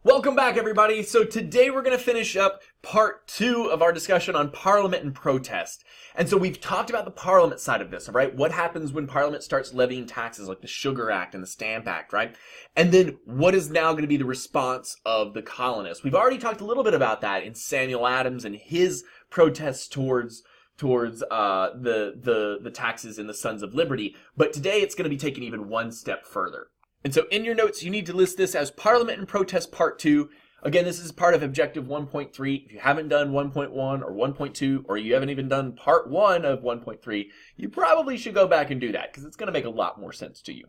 Welcome back, everybody. So today we're going to finish up part 2 of our discussion on Parliament and protest. And so we've talked about the Parliament side of this, right? What happens when Parliament starts levying taxes like the Sugar Act and the Stamp Act, right? And then what is now going to be the response of the colonists? We've already talked a little bit about that in Samuel Adams and his protests towards the taxes in the Sons of Liberty. But today it's going to be taken even one step further. And so in your notes, you need to list this as Parliament and Protest Part 2. Again, this is part of Objective 1.3. If you haven't done 1.1 or 1.2, or you haven't even done Part 1 of 1.3, you probably should go back and do that, because it's going to make a lot more sense to you.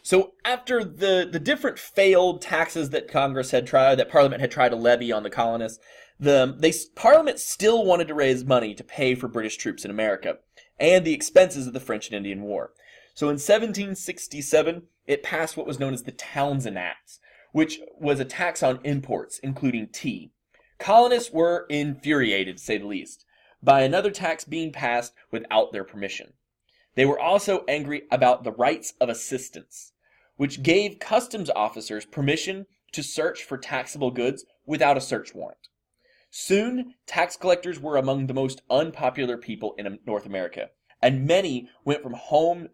So after the different failed taxes that Parliament had tried to levy on the colonists, Parliament still wanted to raise money to pay for British troops in America, and the expenses of the French and Indian War. So in 1767, it passed what was known as the Townsend Acts, which was a tax on imports, including tea. Colonists were infuriated, to say the least, by another tax being passed without their permission. They were also angry about the rights of assistance, which gave customs officers permission to search for taxable goods without a search warrant. Soon, tax collectors were among the most unpopular people in North America, and many went home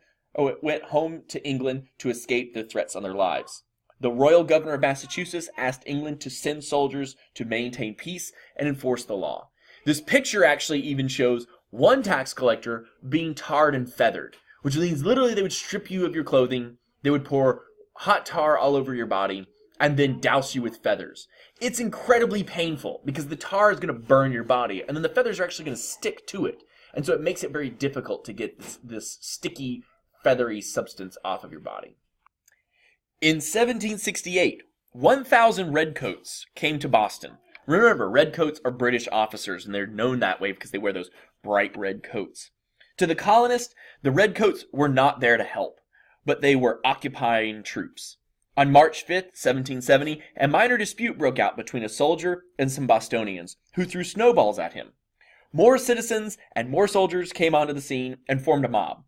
to England to escape the threats on their lives. The royal governor of Massachusetts asked England to send soldiers to maintain peace and enforce the law. This picture actually even shows one tax collector being tarred and feathered, which means literally they would strip you of your clothing, they would pour hot tar all over your body, and then douse you with feathers. It's incredibly painful because the tar is going to burn your body, and then the feathers are actually going to stick to it. And so it makes it very difficult to get this sticky, feathery substance off of your body. In 1768, 1,000 redcoats came to Boston. Remember, redcoats are British officers, and they're known that way because they wear those bright red coats. To the colonists, the redcoats were not there to help, but they were occupying troops. On March 5th, 1770, a minor dispute broke out between a soldier and some Bostonians, who threw snowballs at him. More citizens and more soldiers came onto the scene and formed a mob.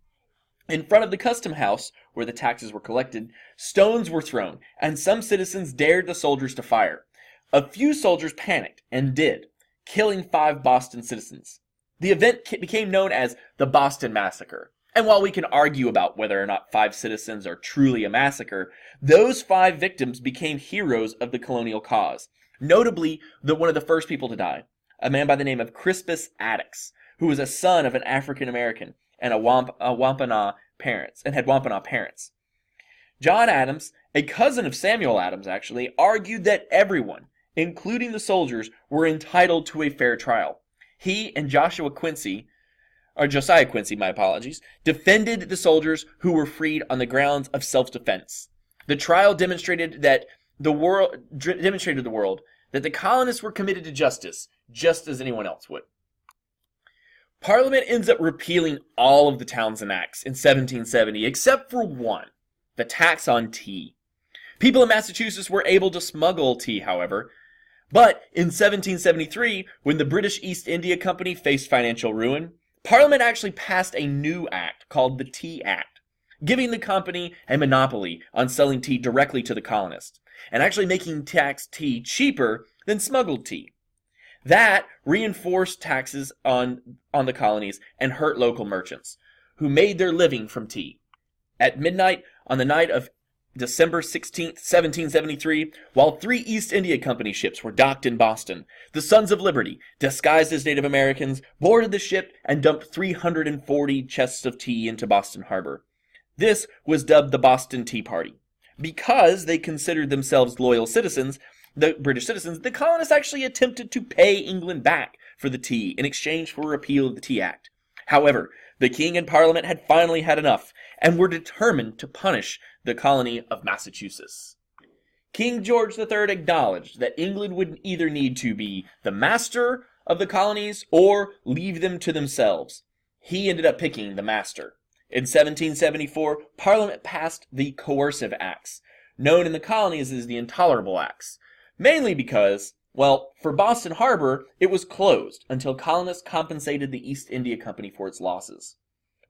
In front of the custom house, where the taxes were collected, stones were thrown, and some citizens dared the soldiers to fire. A few soldiers panicked, and did, killing 5 Boston citizens. The event became known as the Boston Massacre. And while we can argue about whether or not 5 citizens are truly a massacre, those 5 victims became heroes of the colonial cause. Notably, one of the first people to die, a man by the name of Crispus Attucks, who was a son of an African American and Wampanoag parents. John Adams, a cousin of Samuel Adams actually, argued that everyone, including the soldiers, were entitled to a fair trial. He and Josiah Quincy, defended the soldiers who were freed on the grounds of self-defense. The trial demonstrated to the world that the colonists were committed to justice, just as anyone else would. Parliament ends up repealing all of the Townsend Acts in 1770, except for one, the tax on tea. People in Massachusetts were able to smuggle tea, however. But in 1773, when the British East India Company faced financial ruin, Parliament actually passed a new act called the Tea Act, giving the company a monopoly on selling tea directly to the colonists, and actually making taxed tea cheaper than smuggled tea. That reinforced taxes on the colonies and hurt local merchants, who made their living from tea. At midnight, on the night of December 16th, 1773, while 3 East India Company ships were docked in Boston, the Sons of Liberty, disguised as Native Americans, boarded the ship and dumped 340 chests of tea into Boston Harbor. This was dubbed the Boston Tea Party. Because they considered themselves loyal citizens, the British citizens, the colonists actually attempted to pay England back for the tea in exchange for a repeal of the Tea Act. However, the King and Parliament had finally had enough and were determined to punish the colony of Massachusetts. King George III acknowledged that England would either need to be the master of the colonies or leave them to themselves. He ended up picking the master. In 1774, Parliament passed the Coercive Acts, known in the colonies as the Intolerable Acts. Mainly because, well, for Boston Harbor, it was closed until colonists compensated the East India Company for its losses.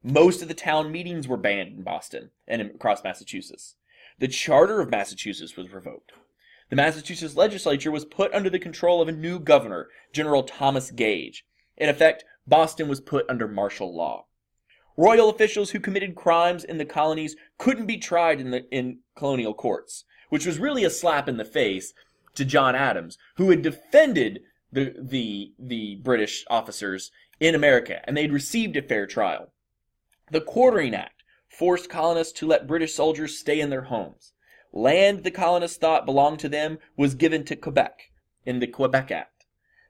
Most of the town meetings were banned in Boston and across Massachusetts. The charter of Massachusetts was revoked. The Massachusetts legislature was put under the control of a new governor, General Thomas Gage. In effect, Boston was put under martial law. Royal officials who committed crimes in the colonies couldn't be tried in colonial courts, which was really a slap in the face to John Adams, who had defended the British officers in America, and they'd received a fair trial. The Quartering Act forced colonists to let British soldiers stay in their homes. Land the colonists thought belonged to them was given to Quebec in the Quebec Act.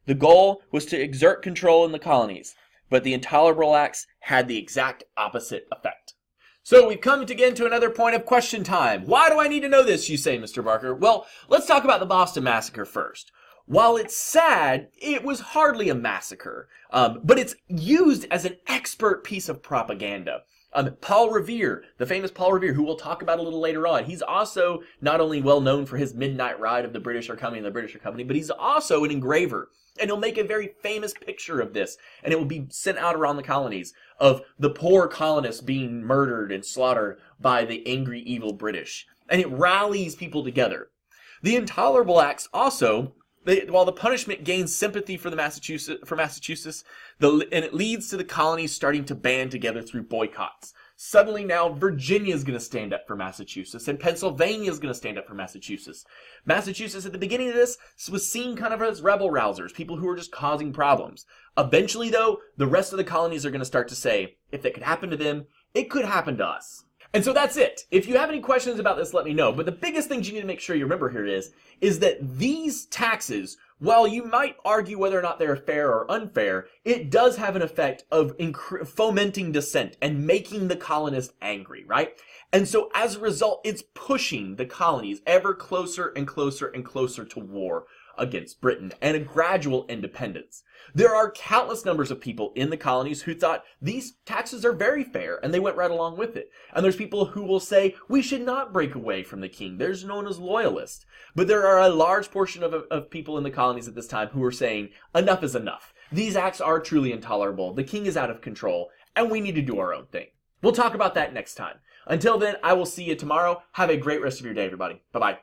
The goal was to exert control in the colonies, but the Intolerable Acts had the exact opposite effect. So we've come again to another point of question time. Why do I need to know this, you say, Mr. Barker? Well, let's talk about the Boston Massacre first. While it's sad, it was hardly a massacre, but it's used as an expert piece of propaganda. Paul Revere, the famous Paul Revere, who we'll talk about a little later on, he's also not only well known for his midnight ride of the British are coming, but he's also an engraver. And he'll make a very famous picture of this, and it will be sent out around the colonies of the poor colonists being murdered and slaughtered by the angry, evil British. And it rallies people together. The Intolerable Acts also, while the punishment gains sympathy for Massachusetts, and it leads to the colonies starting to band together through boycotts. Suddenly now Virginia is going to stand up for Massachusetts, and Pennsylvania is going to stand up for Massachusetts. Massachusetts at the beginning of this was seen kind of as rebel rousers, people who were just causing problems. Eventually, though, the rest of the colonies are going to start to say, if that could happen to them, it could happen to us. And so that's it. If you have any questions about this, let me know. But the biggest thing you need to make sure you remember here is that these taxes, while you might argue whether or not they're fair or unfair, it does have an effect of fomenting dissent and making the colonists angry, right? And so as a result, it's pushing the colonies ever closer and closer and closer to war against Britain and a gradual independence. There are countless numbers of people in the colonies who thought these taxes are very fair, and they went right along with it. And there's people who will say, we should not break away from the king. There's known as loyalists. But there are a large portion of people in the colonies at this time who are saying, enough is enough. These acts are truly intolerable. The king is out of control, and we need to do our own thing. We'll talk about that next time. Until then, I will see you tomorrow. Have a great rest of your day, everybody. Bye-bye.